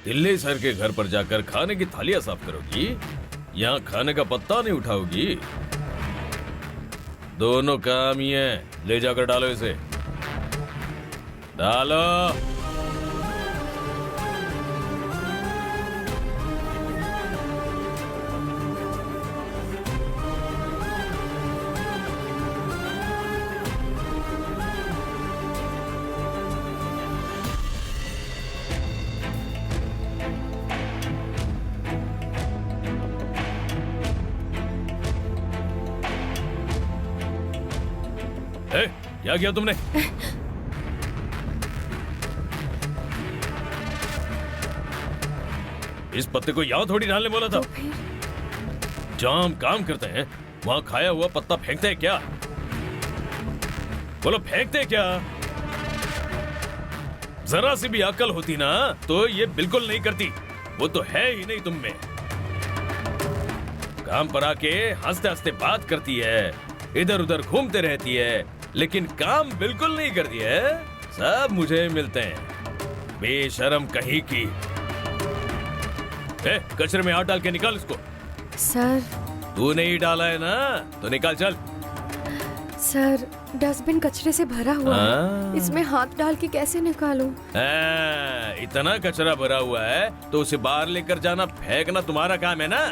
Delhi sir के घर पर जाकर खाने की थालियां साफ करोगी, यहाँ खाने का पत्ता नहीं उठाओगी। दोनों काम ही है। ले जाकर डालो इसे, डालो। क्या किया तुमने? इस पत्ते को यहां थोड़ी डालने बोला था। जहां हम काम करते हैं वहां खाया हुआ पत्ता फेंकते हैं क्या? बोलो, फेंकते हैं क्या? जरा सी भी अकल होती ना तो ये बिल्कुल नहीं करती। वो तो है ही नहीं तुम में। काम पर आके हंसते हंसते बात करती है, इधर उधर घूमते रहती है, लेकिन काम बिल्कुल नहीं करती है। सब मुझे मिलते हैं, बेशरम कहीं की। कचरे में हाथ डाल के निकाल इसको। सर, तूने ही डाला है ना, तो निकाल चल। सर, डस्टबिन कचरे से भरा हुआ है, इसमें हाथ डाल के कैसे निकालूं? इतना कचरा भरा हुआ है तो उसे बाहर लेकर जाना, फेंकना तुम्हारा काम है ना?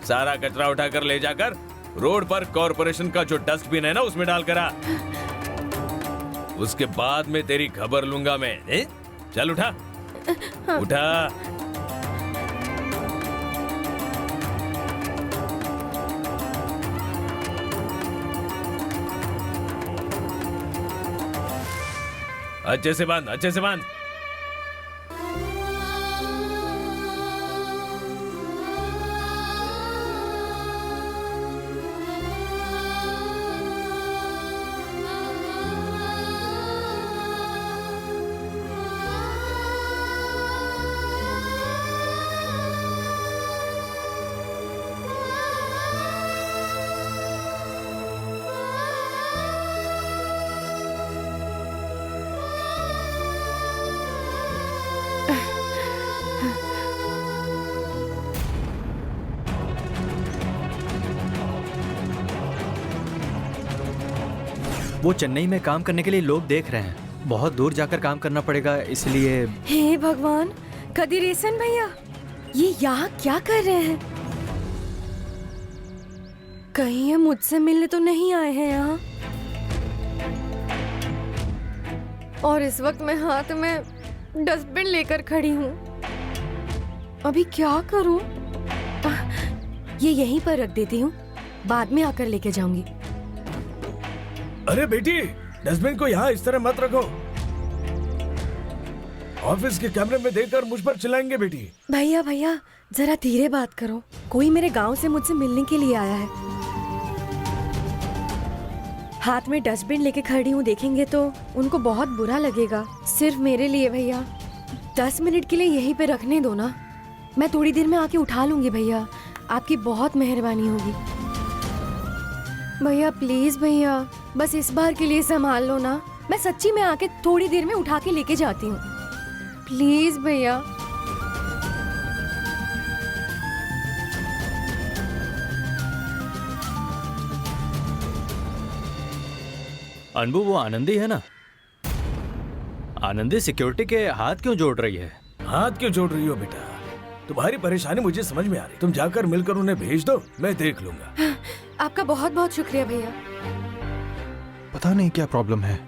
सारा कचरा उठाकर ले जाकर रोड पर कॉर्पोरेशन का जो डस्टबिन है ना उसमें डालकर आ। उसके बाद में तेरी खबर लूंगा मैं। चल उठा, उठा। अच्छे से बांध, अच्छे से बांध। वो चेन्नई में काम करने के लिए लोग देख रहे हैं। बहुत दूर जाकर काम करना पड़ेगा, इसलिए। हे भगवान, कदीरेसन भैया, ये यहाँ क्या कर रहे हैं? कहीं ये मुझसे मिलने तो नहीं आए हैं यहाँ? और इस वक्त मैं हाथ में डस्टबिन लेकर खड़ी हूँ। अभी क्या करूँ? ये यहीं पर रख देती हूँ, बाद में आकर लेके जाऊंगी। अरे बेटी, डस्टबिन को यहाँ इस तरह मत रखो। ऑफिस के कैमरे में देखकर मुझ पर चिल्लाएंगे बेटी। भैया भैया, जरा धीरे बात करो। कोई मेरे गांव से मुझसे मिलने के लिए आया है। हाथ में डस्टबिन लेके खड़ी हूँ, देखेंगे तो उनको बहुत बुरा लगेगा। सिर्फ मेरे लिए भैया 10 मिनट के लिए यहीं पे रखने दो ना। मैं थोड़ी देर में आके उठा लूंगी भैया, आपकी बहुत मेहरबानी होगी। भैया प्लीज भैया, बस इस बार के लिए संभाल लो ना। मैं सच्ची में आके थोड़ी देर में उठा के लेके जाती हूँ, प्लीज भैया। अनबू, वो आनंदी है ना? आनंदी सिक्योरिटी के हाथ क्यों जोड़ रही है? हाथ क्यों जोड़ रही हो बेटा? तुम्हारी परेशानी मुझे समझ में आ रही। तुम जाकर मिलकर उन्हें भेज दो, मैं देख लूंगा। आपका बहुत बहुत शुक्रिया भैया। पता नहीं क्या प्रॉब्लम है।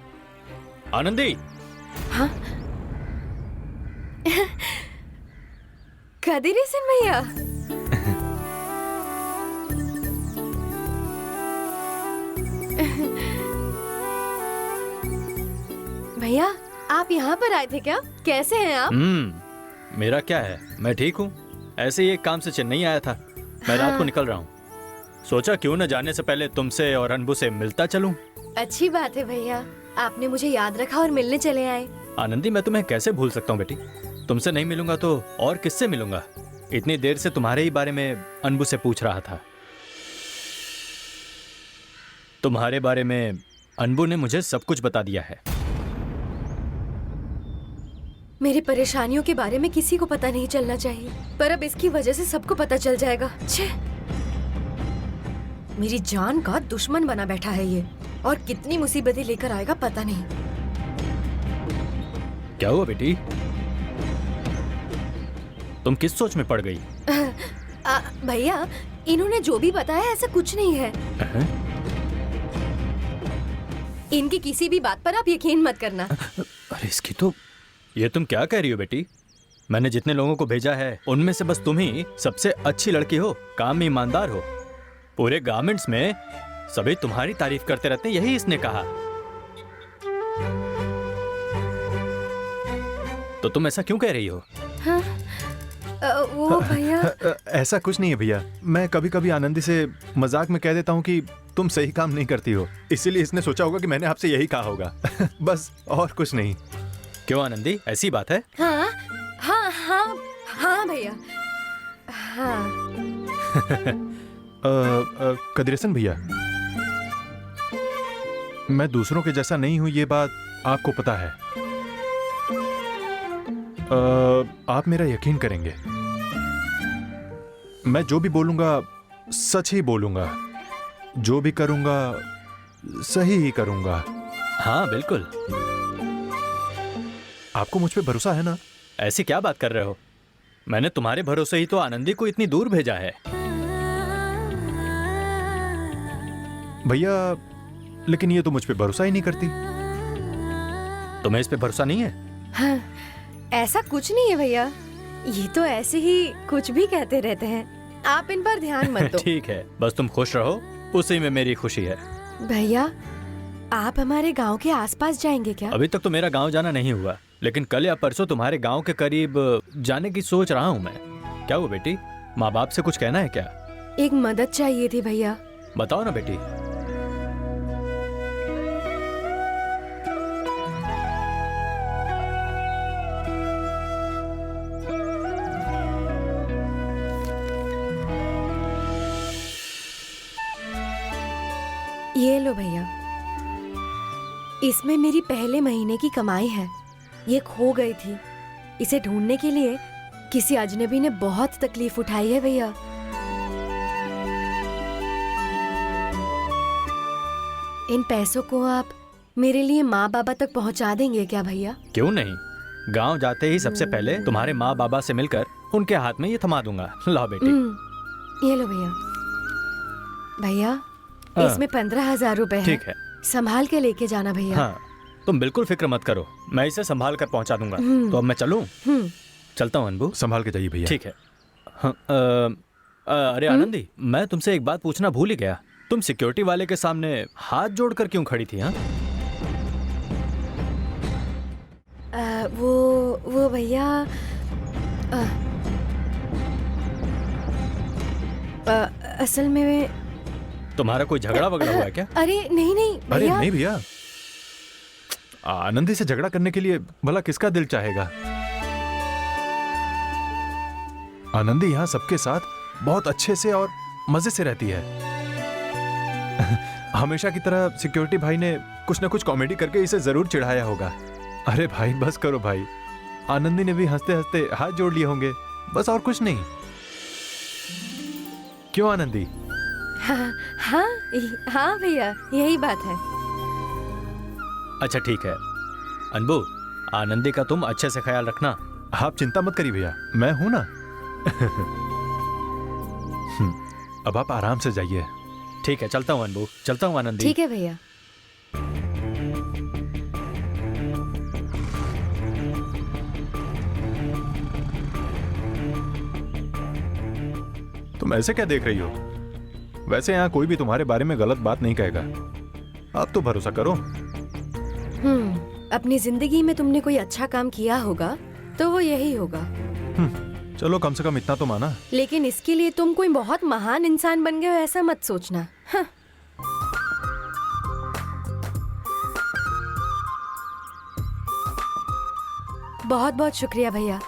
आनंदी। हाँ? कदीरेसन भैया। भैया, आप यहाँ पर आए थे क्या? कैसे हैं आप? मेरा क्या है, मैं ठीक हूँ। ऐसे ही एक काम से चेन्नई आया था। मैं रात को निकल रहा हूँ। सोचा क्यों न जाने से पहले तुमसे और अनबू से मिलता चलूं। अच्छी बात है भैया, आपने मुझे याद रखा और मिलने चले आए। आनंदी, मैं तुम्हें कैसे भूल सकता हूँ बेटी? तुमसे नहीं मिलूंगा तो और किससे मिलूंगा? इतनी देर से तुम्हारे ही बारे में अनबू से पूछ रहा था। तुम्हारे बारे में अनबू ने मुझे सब कुछ बता दिया है। मेरी परेशानियों के बारे में किसी को पता नहीं चलना चाहिए, पर अब इसकी वजह से सबको पता चल जाएगा। छे! मेरी जान का दुश्मन बना बैठा है ये, और कितनी मुसीबतें लेकर आएगा पता नहीं। क्या हुआ बेटी? तुम किस सोच में पड़ गई? भैया, इन्होंने जो भी बताया ऐसा कुछ नहीं है। इनकी किसी भी बात पर आप यकीन मत करना। अरे इसकी तो... ये तुम क्या कह रही हो बेटी? मैंने जितने लोगों को भेजा है उनमें से बस तुम ही सबसे अच्छी लड़की हो, काम में ईमानदार हो। पूरे गारमेंट्स में सभी तुम्हारी तारीफ करते रहते हैं, यही इसने कहा। तो तुम ऐसा क्यों कह रही हो? हाँ, वो भैया ऐसा कुछ नहीं है भैया। मैं कभी कभी आनंदी से मजाक में कह देता हूँ कि तुम सही काम नहीं करती हो, इसीलिए इसने सोचा होगा कि मैंने आपसे यही कहा होगा। बस और कुछ नहीं। क्यों आनंदी, ऐसी बात है? हाँ हाँ हाँ हाँ भैया, हाँ। कदरेसन भैया, मैं दूसरों के जैसा नहीं हूं, ये बात आपको पता है। आप मेरा यकीन करेंगे, मैं जो भी बोलूंगा सच ही बोलूंगा, जो भी करूंगा सही ही करूंगा। हाँ बिल्कुल। आपको मुझ पे भरोसा है ना? ऐसी क्या बात कर रहे हो? मैंने तुम्हारे भरोसे ही तो आनंदी को इतनी दूर भेजा है। भैया, लेकिन ये तो मुझ पे भरोसा ही नहीं करती। तुम्हें इस पे भरोसा नहीं है? हाँ, ऐसा कुछ नहीं है भैया, ये तो ऐसे ही कुछ भी कहते रहते हैं, आप इन पर ध्यान मत दो। ठीक है, बस तुम खुश रहो, उसी में मेरी खुशी है। भैया, आप हमारे गांव के आसपास जाएंगे क्या? अभी तक तो मेरा गांव जाना नहीं हुआ, लेकिन कल या परसों तुम्हारे गांव के करीब जाने की सोच रहा हूं मैं। क्या हुआ बेटी, माँ बाप से कुछ कहना है क्या? एक मदद चाहिए थी भैया। बताओ ना बेटी। ये लो भैया, इसमें मेरी पहले महीने की कमाई है। ये खो गई थी, इसे ढूंढने के लिए किसी अजनबी ने बहुत तकलीफ उठाई है भैया। इन पैसों को आप मेरे लिए माँ बाबा तक पहुँचा देंगे क्या भैया? क्यों नहीं, गांव जाते ही सबसे पहले तुम्हारे माँ बाबा से मिलकर उनके हाथ में ये थमा दूंगा। लाओ बेटी। ये लो भैया। भैया, इसमें 15,000 रुपए हैं। ठीक है, संभाल के लेके जाना भैया। हाँ तुम बिल्कुल फिक्र मत करो, मैं इसे संभाल कर पहुंचा दूंगा। तो अब मैं चलूं? चलता हूं अनबू। संभाल के जाइए भैया। ठीक है। हाँ, अरे आनंदी, मैं तुमसे एक बात पूछना भूल ही गया। तुम सिक्योरिटी वाले के सामने हाथ जोड़कर क्यों खड़ी थी? हाँ, वो भैया, असल में तुम्हारा कोई झगड़ा वगड़ा हुआ है क्या? अरे नहीं नहीं अरे भैया। नहीं भैया, आनंदी से झगड़ा करने के लिए भला किसका दिल चाहेगा? आनंदी यहाँ सबके साथ बहुत अच्छे से और मजे से रहती है। हमेशा की तरह सिक्योरिटी भाई ने कुछ ना कुछ कॉमेडी करके इसे जरूर चिढ़ाया होगा। अरे भाई बस करो भाई, आनंदी ने भी हंसते हंसते हाथ जोड़ लिए होंगे, बस और कुछ नहीं। क्यों आनंदी? हाँ हाँ हाँ भैया, यही बात है। अच्छा ठीक है अनबू, आनंदी का तुम अच्छे से ख्याल रखना। आप चिंता मत करिए भैया, मैं हूं ना। अब आप आराम से जाइए। ठीक है, चलता हूँ अनबू, चलता हूँ आनंदी। ठीक है भैया। तुम ऐसे क्या देख रही हो? वैसे यहाँ कोई भी तुम्हारे बारे में गलत बात नहीं कहेगा, आप तो भरोसा करो। अपनी जिंदगी में तुमने कोई अच्छा काम किया होगा तो वो यही होगा। चलो कम से कम इतना तो माना। लेकिन इसके लिए तुम कोई बहुत महान इंसान बन गए हो ऐसा मत सोचना। हाँ। बहुत बहुत शुक्रिया भैया।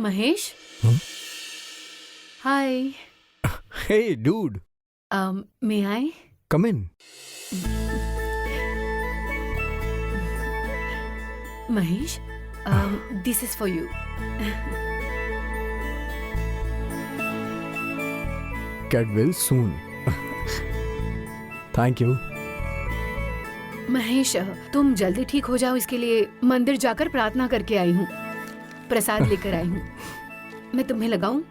महेश हाय Hey, dude, may I come in. Mahesh this is for you Get well soon. Thank you. Mahesh तुम जल्दी ठीक हो जाओ इसके लिए मंदिर जाकर प्रार्थना करके आई हूँ, प्रसाद लेकर आई हूँ। मैं तुम्हें लगाऊं?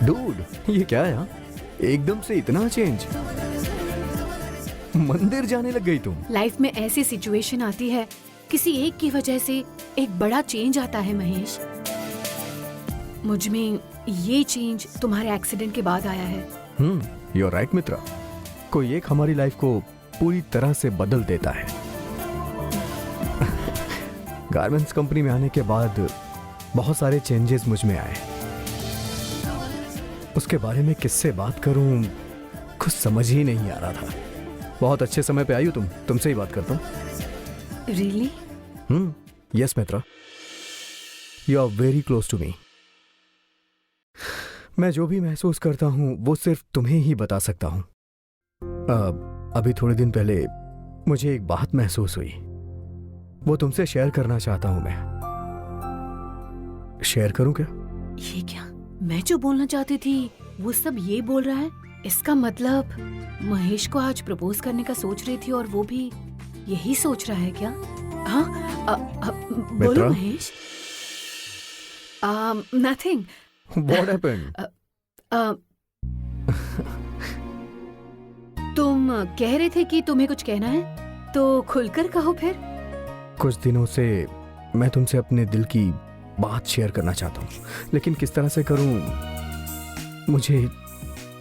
Dude, ये क्या है हाँ? एकदम से इतना चेंज। मंदिर जाने लग गई तुम। लाइफ में ऐसी सिचुएशन आती है, किसी एक की वजह से एक बड़ा चेंज आता है महेश। मुझ में ये चेंज तुम्हारे एक्सीडेंट के बाद आया है। You're right मित्रा। कोई एक हमारी लाइफ को पूरी तरह से बदल देता है। गारमेंट्स कंपनी में आने के बाद बहुत सारे चेंजेस मुझ में आए। उसके बारे में किससे बात करूं, कुछ समझ ही नहीं आ रहा था। बहुत अच्छे समय पे आई हो तुमसे ही बात करता हूं। Really? Yes Mitra, you are very close to me. मैं जो भी महसूस करता हूं वो सिर्फ तुम्हें ही बता सकता हूं। अभी थोड़े दिन पहले मुझे एक बात महसूस हुई, वो तुमसे शेयर करना चाहता हूं मैं। शेयर करूं क्या? ये क्या? मैं जो बोलना चाहती थी वो सब ये बोल रहा है? इसका मतलब महेश को आज प्रपोज करने का सोच रही थी और वो भी यही सोच रहा है क्या? हाँ, बोलो मित्रा? महेश। नथिंग। What happened? तुम कह रहे थे कि तुम्हें कुछ कहना है, तो खुलकर कहो फिर। कुछ दिनों से मैं तुमसे अपने दिल की बात शेयर करना चाहता हूँ, लेकिन किस तरह से करूँ मुझे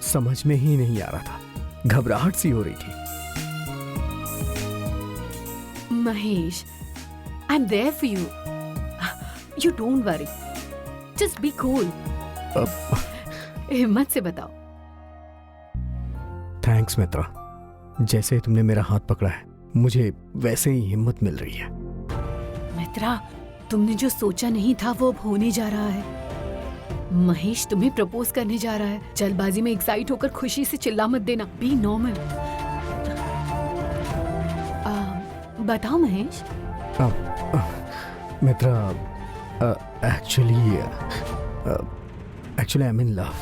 समझ में ही नहीं आ रहा था। घबराहट सी हो रही थी। Mahesh, I am there for you. You don't worry, just be cool. हिम्मत से बताओ। थैंक्स मित्रा, जैसे तुमने मेरा हाथ पकड़ा है मुझे वैसे ही हिम्मत मिल रही है। मित्रा, तुमने जो सोचा नहीं था वो अब होने जा रहा है। महेश तुम्हें प्रपोज करने जा रहा है। जल्दबाजी में एक्साइट होकर खुशी से चिल्ला मत देना। Be normal. बताओ Mahesh. Mitra, actually I am in love.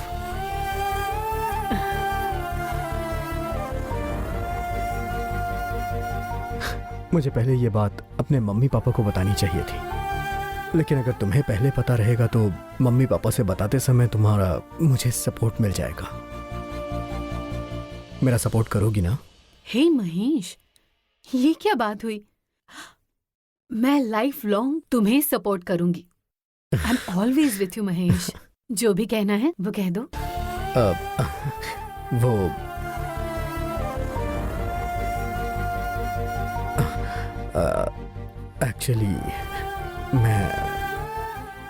मुझे पहले ये बात अपने मम्मी पापा को बतानी चाहिए थी, लेकिन अगर तुम्हें पहले पता रहेगा तो मम्मी पापा से बताते समय तुम्हारा मुझे सपोर्ट मिल जाएगा। मेरा सपोर्ट करोगी ना? हे महेश, ये क्या बात हुई? मैं लाइफ लॉन्ग तुम्हें सपोर्ट करूंगी। I am always with you Mahesh. जो भी कहना है वो कह दो। वो एक्चुअली मैं।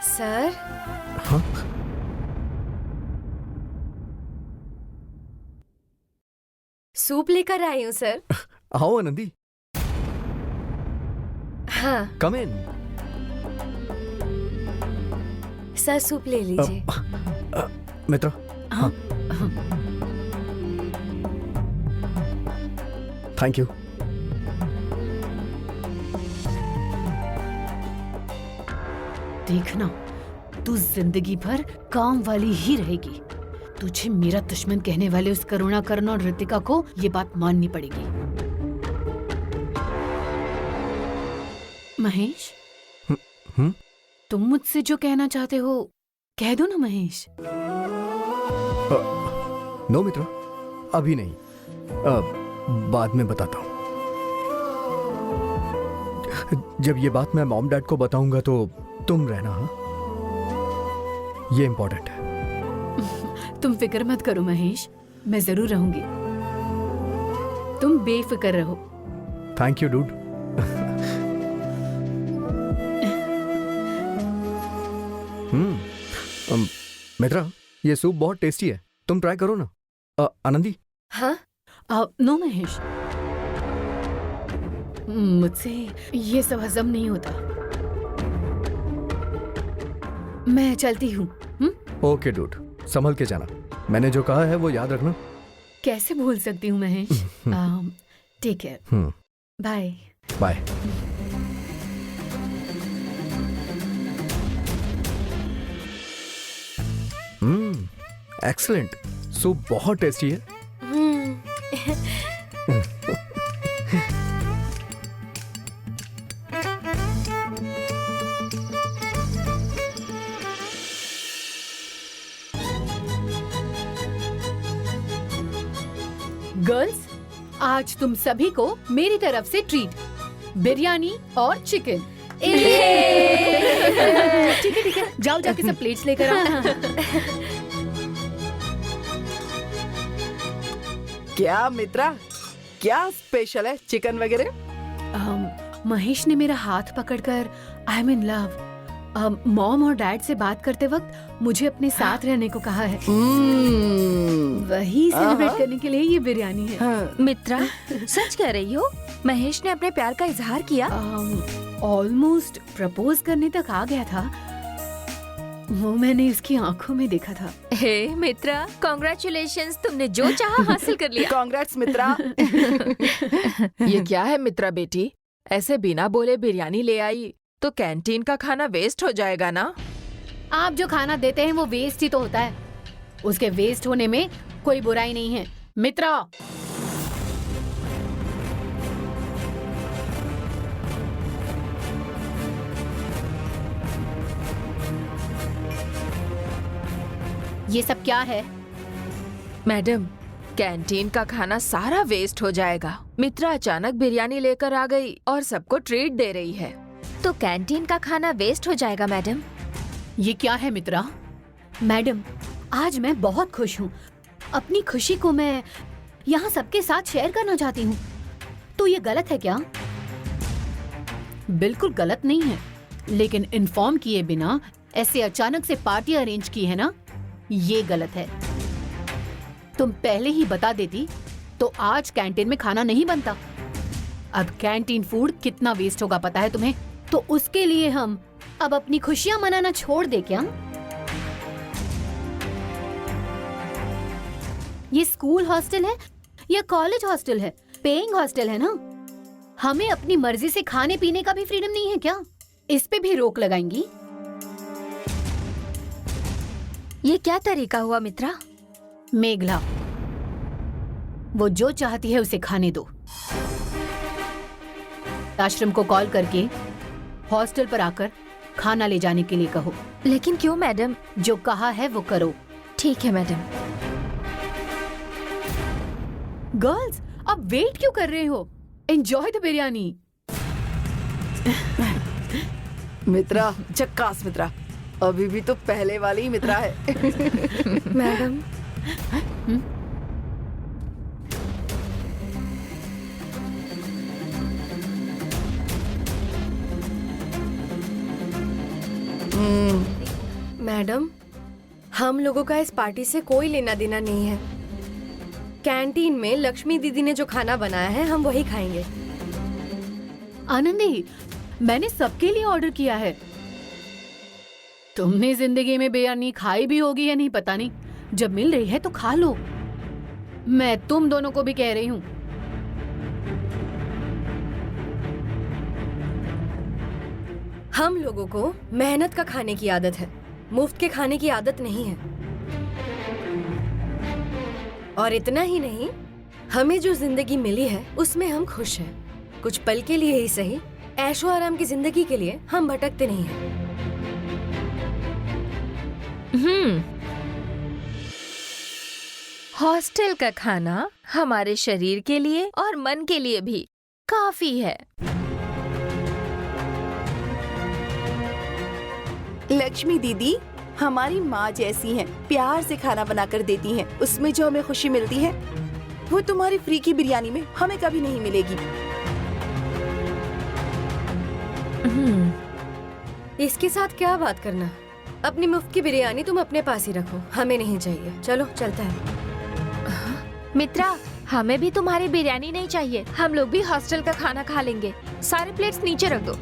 सर, हाँ? सूप लेकर आई हूँ सर। आओ आनंदी, हाँ कम इन। सर, सूप ले लीजिए। मित्रा, हाँ? Thank you. देखना, तू जिंदगी भर काम वाली ही रहेगी। तुझे मेरा दुश्मन कहने वाले उस करुणाकरण और ऋतिका को ये बात माननी पड़ेगी। महेश, तुम मुझसे जो कहना चाहते हो कह दो ना महेश। नो मित्रा, अभी नहीं, बाद में बताता हूँ। जब ये बात मैं मॉम डैड को बताऊंगा तो तुम रहना। हाँ, ये इंपॉर्टेंट है। तुम फिक्र मत करो महेश, मैं जरूर रहूंगी। तुम बेफिक्र रहो। Thank you dude. मित्रा, ये सूप बहुत टेस्टी है, तुम ट्राई करो ना। आनंदी। हाँ नो महेश, मुझसे ये सब हजम नहीं होता। मैं चलती हूँ। ओके डूड, संभल के जाना। मैंने जो कहा है वो याद रखना। कैसे भूल सकती हूँ Mahesh. Take care, bye. Bye. Excellent, soup बहुत टेस्टी है। गर्ल्स, आज तुम सभी को मेरी तरफ से ट्रीट, बिरयानी और चिकन। ठीक है, जाओ जाके सब प्लेट्स लेकर आओ। क्या मित्रा, क्या स्पेशल है चिकन वगैरह? महेश ने मेरा हाथ पकड़कर आई एम इन लव, मॉम और डैड से बात करते वक्त मुझे अपने साथ रहने को कहा है। वही सेलिब्रेट करने के लिए ये बिरयानी है। मित्रा, सच कह रही हो? महेश ने अपने प्यार का इजहार किया? ऑलमोस्ट प्रपोज करने तक आ गया था, वो मैंने इसकी आंखों में देखा था। हे मित्रा, कॉन्ग्रेचुलेशंस, तुमने जो चाहा हासिल कर लिया। कांग्रेट्स मित्रा। ये क्या है मित्रा बेटी, ऐसे बिना बोले बिरयानी ले आई तो कैंटीन का खाना वेस्ट हो जाएगा ना। आप जो खाना देते हैं वो वेस्ट ही तो होता है, उसके वेस्ट होने में कोई बुराई नहीं है। मित्रा, ये सब क्या है? मैडम, कैंटीन का खाना सारा वेस्ट हो जाएगा। मित्रा अचानक बिरयानी लेकर आ गई और सबको ट्रीट दे रही है। तो कैंटीन का खाना वेस्ट हो जाएगा मैडम? ये क्या है मित्रा? मैडम, आज मैं बहुत खुश हूँ। अपनी खुशी को मैं यहाँ सबके साथ शेयर करना चाहती हूँ। तो ये गलत है क्या? बिल्कुल गलत नहीं है, लेकिन इन्फॉर्म किए बिना ऐसे अचानक से पार्टी अरेंज की है ना, ये गलत है। तुम पहले ही बता देती तो आज कैंटीन में खाना नहीं बनता। अब कैंटीन फूड कितना वेस्ट होगा पता है तुम्हें? तो उसके लिए हम अब अपनी खुशियां मनाना छोड़ दे क्या? ये स्कूल हॉस्टल है या कॉलेज हॉस्टल है? पेइंग हॉस्टल है ना। हमें अपनी मर्जी से खाने पीने का भी फ्रीडम नहीं है क्या? इस पे भी रोक लगाएंगी? ये क्या तरीका हुआ मित्रा? मेघला, वो जो चाहती है उसे खाने दो। आश्रम को कॉल करके हॉस्टल पर आकर खाना ले जाने के लिए कहो। लेकिन क्यों मैडम? जो कहा है वो करो। ठीक है मैडम। गर्ल्स, अब वेट क्यों कर रहे हो? Enjoy the biryani. मित्रा झक्कास मित्रा, अभी भी तो पहले वाली ही मित्रा है। मैडम, मैडम, हम लोगों का इस पार्टी से कोई लेना देना नहीं है। कैंटीन में लक्ष्मी दीदी ने जो खाना बनाया है हम वही खाएंगे। आनंदी, मैंने सबके लिए ऑर्डर किया है। तुमने जिंदगी में बिरयानी खाई भी होगी या नहीं पता नहीं। जब मिल रही है तो खा लो। मैं तुम दोनों को भी कह रही हूँ। हम लोगों को मेहनत का खाने की आदत है, मुफ्त के खाने की आदत नहीं है। और इतना ही नहीं, हमें जो जिंदगी मिली है उसमें हम खुश हैं। कुछ पल के लिए ही सही, ऐशो आराम की जिंदगी के लिए हम भटकते नहीं हैं। हॉस्टल का खाना हमारे शरीर के लिए और मन के लिए भी काफी है। लक्ष्मी दीदी हमारी माँ जैसी हैं, प्यार से खाना बनाकर देती हैं। उसमें जो हमें खुशी मिलती है वो तुम्हारी फ्री की बिरयानी में हमें कभी नहीं मिलेगी। इसके साथ क्या बात करना? अपनी मुफ्त की बिरयानी तुम अपने पास ही रखो, हमें नहीं चाहिए। चलो चलता है। मित्रा, हमें भी तुम्हारी बिरयानी नहीं चाहिए, हम लोग भी हॉस्टल का खाना खा लेंगे। सारे प्लेट्स नीचे रख दो।